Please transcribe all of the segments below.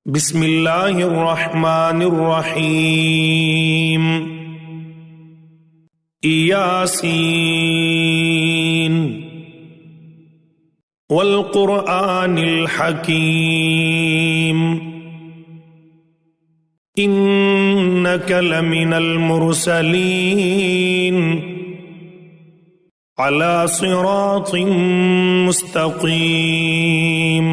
बिस्मिल्लाहिर्रहमानिर्रहीम। यासीन वल क़ुरआनिल हकीम इन्नका लमिनल मुरसलीन अला सिरातिम मुस्तक़ीम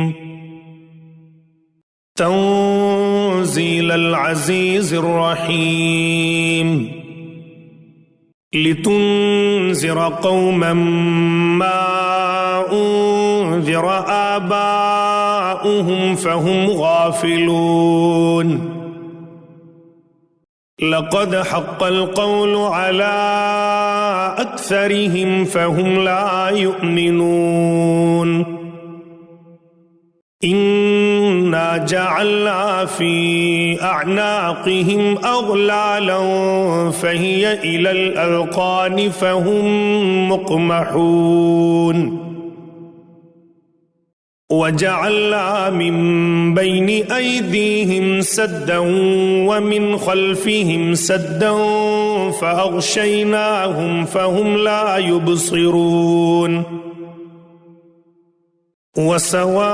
तंज़ीलल अज़ीज़िर रहीम लितुन्ज़िर क़ौमम मा उन्ज़िर आबाउहुम फ़हुम गाफ़िलून लक़द हक़्क़ल क़ौलु अला अक्सरिहिम फ़हुम ला युमिनून इन्ना जअलना फ़ी अअनाक़िहिम अग़लालन फ़हिय इलल अज़क़ानि फ़हुम मुक़महून वजअलना मिन बैनि अयदीहिम सद्दन व मिन ख़ल्फ़िहिम सद्दन फ़अग़शयनाहुम फ़हुम ला युबसिरून वसवाउन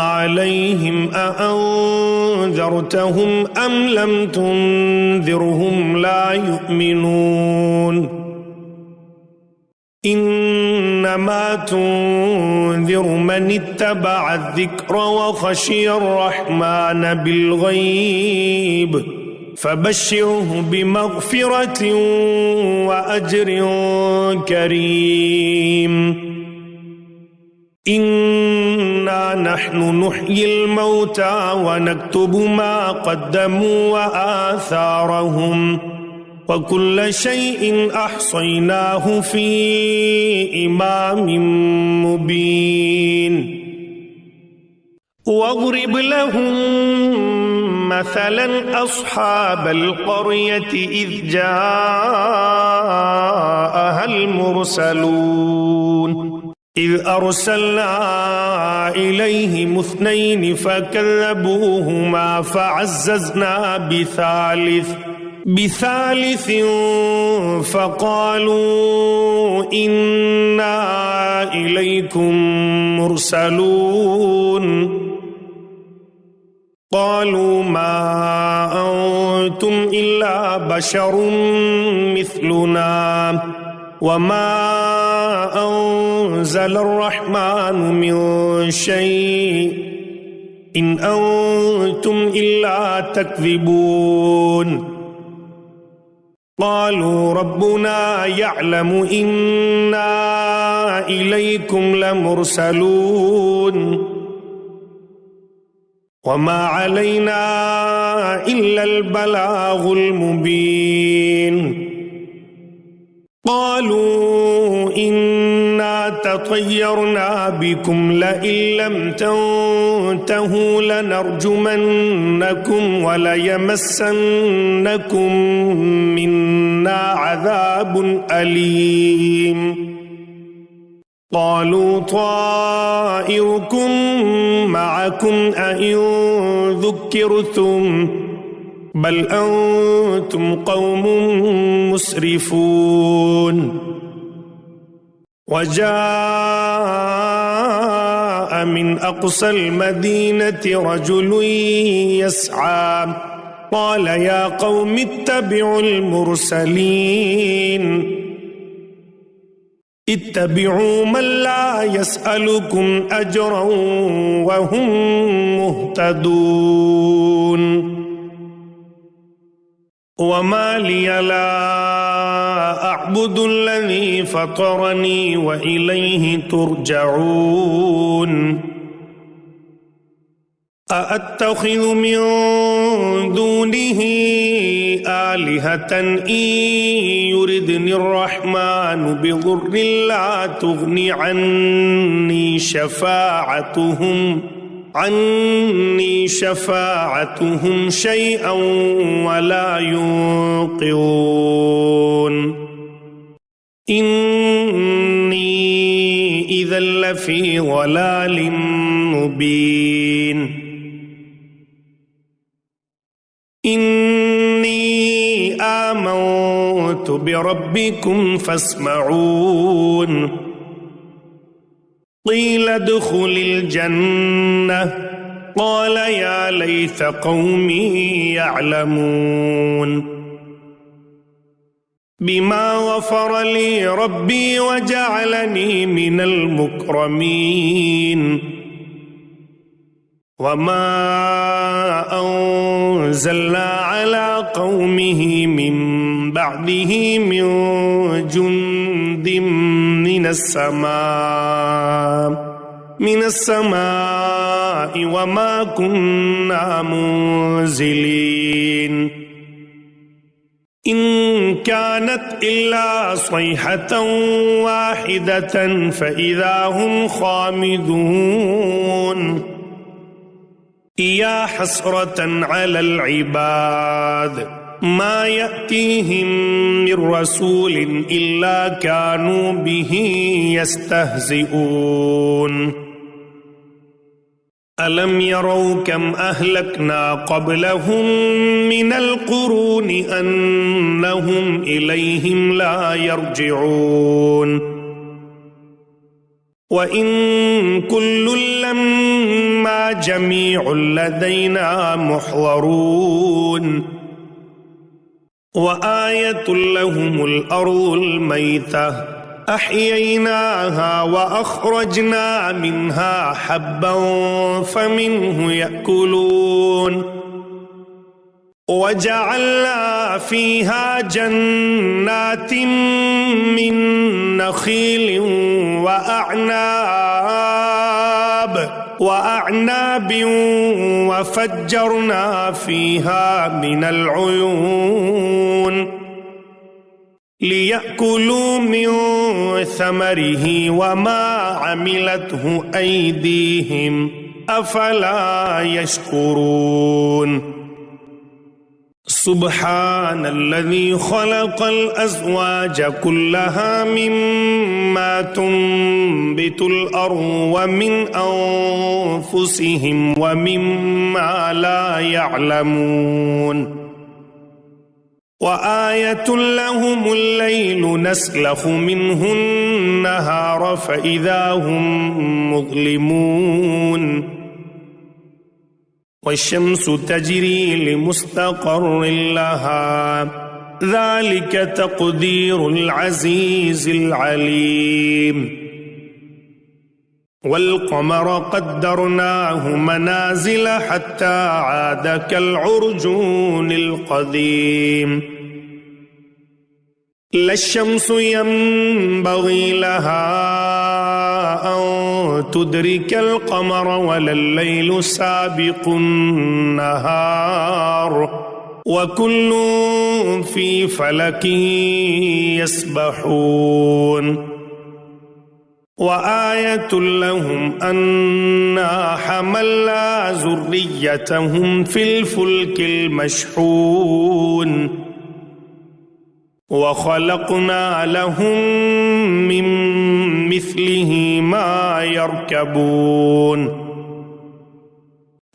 अलैहिम अअन्ज़रतहुम अम लम तुन्ज़िरहुम ला युमिनून इन्नमा तुन्ज़िरु मन इत्तबअ अज़्ज़िक्र व ख़शिय अर्रहमान बिल्ग़ैब फ़बश्शिरहु बिमग़फ़िरतिन व अज्रिन करीम इन्ना नहनु नुह्यिल मौता व नक्तुबु मा क़द्दमू व आसारहुम व कुल्ल शैइन अहसैनाहु फ़ी इमामिन मुबीन वज़रिब लहुम मसलन अस्हाबल क़र्यति इज़ जाअहल मुरसलून इज़ अरसलना इलैहिम इस्नैन फ़कज़्ज़बूहुमा फ़अज़्ज़ज़ना बिसालिसिन फ़क़ालू इन्ना इलैकुम मुरसलून क़ालू मा अंतुम इल्ला बशरुम मिस्लुना वमा अंज़लर रहमानु मिन शैइन इन अंतुम इल्ला तकज़िबून क़ालू रब्बुना यअलमु इन्ना इलैकुम लमुरसलून वमा अलैना इल्लल बलागुल मुबीन क़ालू इन्ना ततय्यरना बिकुम लइन लम तंतहू लनरजुमन्नकुम वलयमस्सन्नकुम मिन्ना अज़ाबुन अलीम क़ालू ताइरुकुम मअकुम अइन ज़ुक्किरतुम बल अंतुम क़ौमुम मुस्रिफून वजाअ मिन अक़सल मदीनति रजुलुन यस्आ क़ाल या क़ौमि इत्तबिउल मुरसलीन इत्तबिउ मन ला यसअलुकुम अजरन वहुम मुहतदून वमा लिया ला अअबुदुल्लज़ी फ़तरनी व इलैहि तुरजऊन अअत्तख़िज़ु मिन दूनिही आलिहतन इन युरिदनिर रहमानु बिज़ुर्रिन ला तुग़नि अन्नी शफ़ाअतुहुम शैअन वला युन्क़िज़ून इन्नी इज़न लफ़ी ज़लालिम मुबीन। إني آمنت بربكم فاسمعون قيل ادخل الجنة قال يا ليت قومي يعلمون بما غفر لي ربي وجعلني من المكرمين وما أنزلنا على قومه من بعده من جند من السماء وما كنا منزلين إن كانت إلا صيحة واحدة فإذا هم خامدون يا حسرة على العباد ما يأتيهم من رسول إلا كانوا به يستهزئون ألم يروا كم أهلكنا قبلهم من القرون أنهم إليهم لا يرجعون وإن كل لما جميع لدينا محضرون وآية لهم الأرض الميتة أحييناها وأخرجنا منها حبا فمنه يأكلون وجعلنا فيها جنات من نخيل وأعناب وفجرنا فيها من العيون ليأكلوا من ثمره وما عملته أيديهم أفلا يشكرون سبحان الذي خلق الأزواج كلها مما تنبت الأرض ومن أنفسهم ومما لا يعلمون وآية لهم الليل نسلخ منه النهار فإذا هم مظلمون والشمس تجري لمستقر لها ذلك تقدير العزيز العليم والقمر قدرناه منازل حتى عاد كالعرجون القديم لا الشمس ينبغي لها أن تدرك القمر ولا الليل سابق النهار وكل في فلك يسبحون وآية لهم أنا حملنا ذريتهم في الفلك المشحون وخلقنا لهم من مثله ما يركبون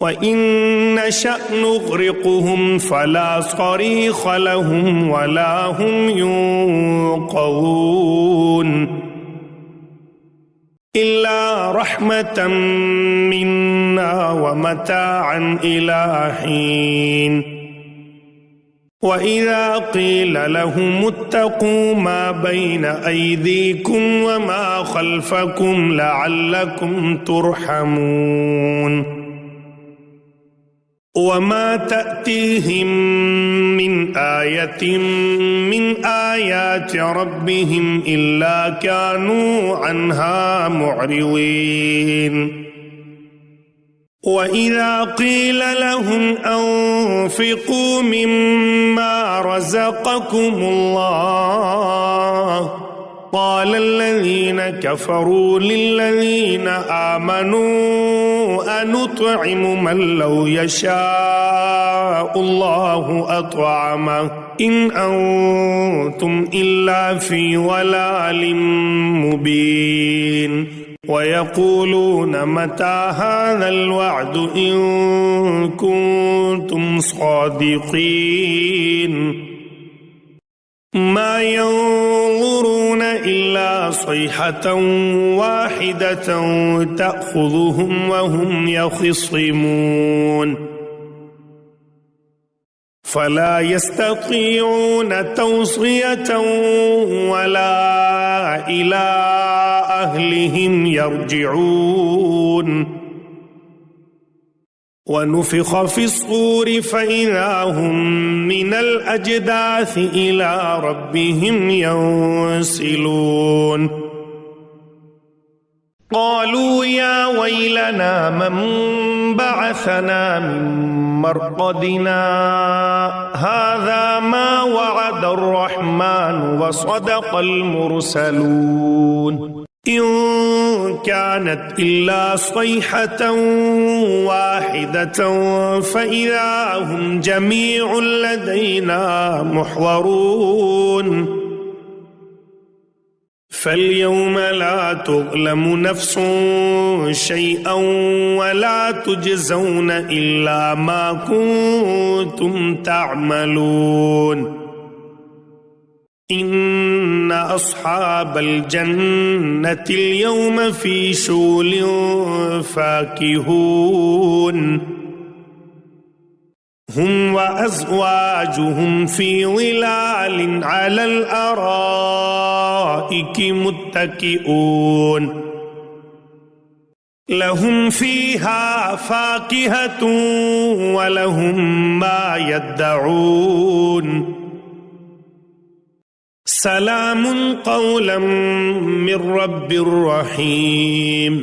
وإن نشأ نغرقهم فلا صريخ لهم ولا هم ينقذون إلا رحمة منا ومتاعا إلى حين وإذا قيل لهم اتقوا ما بين أيديكم وما خلفكم لعلكم ترحمون وما تأتيهم من آية من آيات ربهم إلا كانوا عنها معرضين وإذا قيل لهم أنفقوا مما رزقكم الله قال الذين كفروا للذين آمنوا أنطعم من لو يشاء الله أطعمه إن أنتم إلا في ضلال مبين वयक़ूलून मता हाज़ल वअदु इन कुन्तुम सादिक़ीन मा यंज़ुरून इल्ला सयहतन वाहिदतन तअख़ुज़ुहुम वहुम यख़िस्सिमून फला यस्ततीऊन तौसियतन वला इला अहलिहिम यरजिऊन वनुफ़िख़ फ़िस्सूरि फ़इज़ा हुम मिनल अजदाथि इला रब्बिहिम यंसिलून क़ालू या वैलना मन बअसना मिन मरक़दिना हाज़ा मा वअदर रहमानु व सदक़ल मुरसलून इन कानत इल्ला सयहतन वाहिदतन फ़इज़ा हुम जमीउन लदैना मुहज़रून फ़ल्यौम ला तुज़लमु नफ़्सुन शैअन वला तुजज़ौन इल्ला मा कुन्तुम तअमलून इन्न अस्हाबल जन्नतिल यौम फ़ी शुग़लिन फ़ाकिहून हुम व अज़वाजुहुम फ़ी ज़िलालिन अलल अराइकि मुत्तकिऊन लहुम फ़ीहा फ़ाकिहतुन व लहुम मा यद्दऊन सलामुन क़ौलन मिर रब्बिर रहीम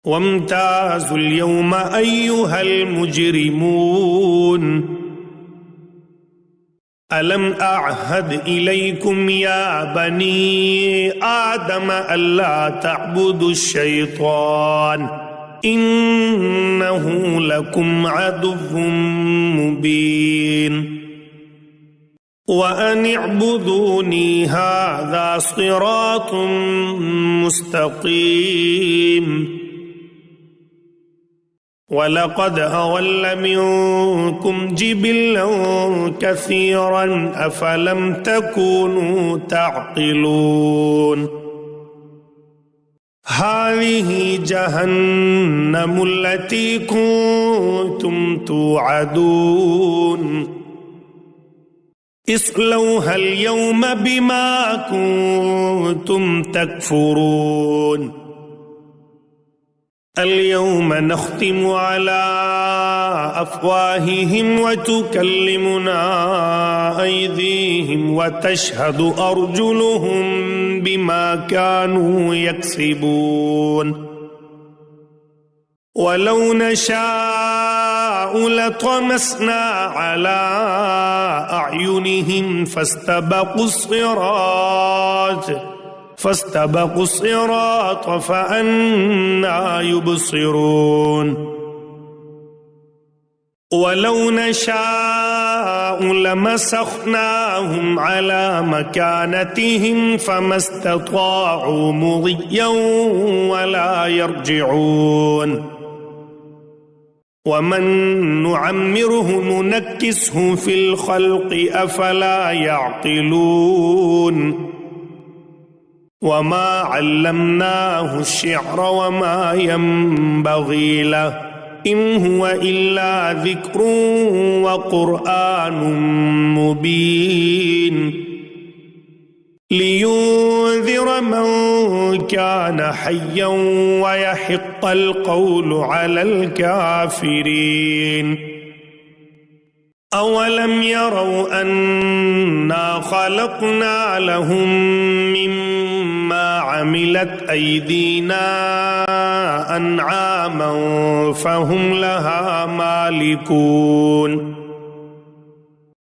वम्ताज़ुल यौम अय्युहल मुजरिमून अलम अअहद इलैकुम या बनी आदम अल्ला तअबुदुश शैतान इन्नहु लकुम अदुव्वुम मुबीन वअन इअ्बुदूनी हाज़ा सिरातुम मुस्तक़ीम वलक़द अज़ल्ल मिनकुम जिबिल्लन कसीरन अफ़लम तकूनू तअक़िलून हाज़िही जहन्नमुल्लती कुन्तुम तुअदून इस्लौहल यौम बिमा कुन्तुम तकफ़ुरून अल-यौम नख्तिमु अला अफ़वाहिहिम व तुकल्लिमुना अयदीहिम व तशहदु अर्जुलुहुम बिमा कानू यक्सिबून वलौ नशाअु लतमस्ना अला अअयुनिहिम फस्तबक़ु الصراط فأنى يبصرون ولو نشاء لمسخناهم على مكانتهم فما استطاعوا مضيا ولا يرجعون ومن نعمره ننكسه في الخلق أفلا يعقلون वमा अल्लमनाहु शिअर वमा यंबगी लह इन हुवा इल्ला ज़िक्रुन व क़ुरआनुम मुबीन लियुंज़िर मन कान हय्यन व यहिक़्क़ल क़ौलु अलल काफ़िरीन अवलम यरौ अन्ना ख़लक़ना लहुम मिम्मा अमिलत अयदीना अन्आमन फ़हुम लहा मालिकून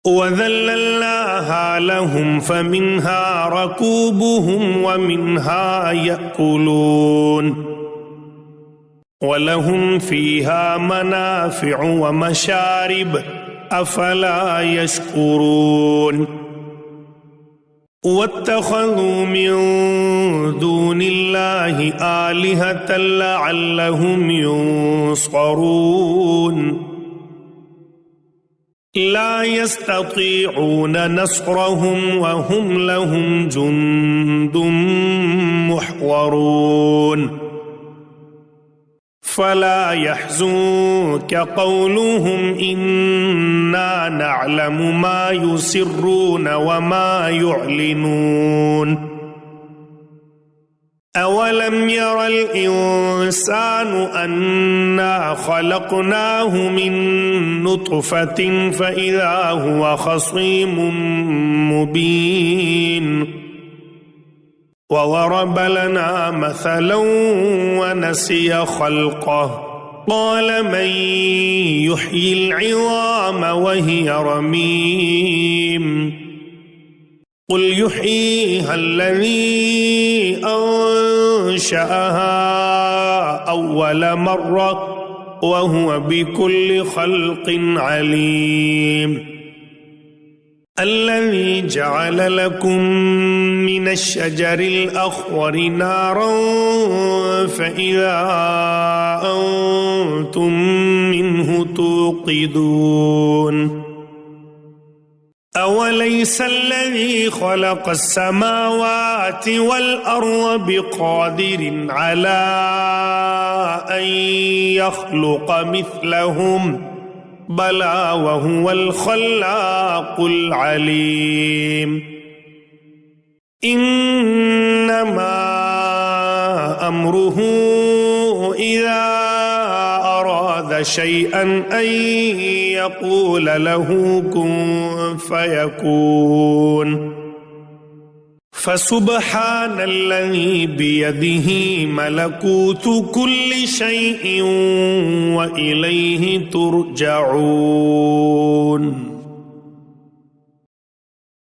वज़ल्लल्नाहा लहुम फ़मिन्हा रकूबुहुम वमिन्हा यअकुलून वलहुम फ़ीहा मनाफ़िअु व मशारिब अफला यशकुरून वत्तखज़ू मिन दूनिल्लाहि आलिहतन लअल्लहुम युंसरून ला यस्ततीऊन नस्रहुम वहुम लहुम जुंदुम मुहज़रून फला यहज़ुनक क़ौलुहुम इन्ना नअलमु मा युसिर्रून वमा युअलिनून अवलम यरल इंसानु अन्ना खलक़नाहु मिन नुत्फ़तिन फ़इज़ा हुवा ख़सीमुम मुबीन वज़रब लना मसलन वनसिय ख़ल्क़ह क़ाल मन युह्यिल इज़ाम वहिय रमीम क़ुल युह्यीहा अल्लज़ी अंशअहा अव्वल मर्रा वहुव बिकुल्लि ख़ल्क़िन अलीम अल्लज़ी जअल लकुम मिनश्शजरिल अख़्ज़रि नारन फ़इज़ा अंतुम मिन्हु तूक़िदून अवलैस अल्लज़ी ख़लक़स समावाति वल अर्ज़ बिक़ादिरिन अला अन यख़्लुक़ मिस्लहुम बला वहुवल ख़ल्लाक़ुल अलीम इन्नमा अम्रुहु इज़ा अराद शैअन अन यक़ूल लहू कुन फयकून फसुब्हानल्लज़ी बियदिही मलकूतु कुल्लि शैइन व इलैहि तुरजऊन।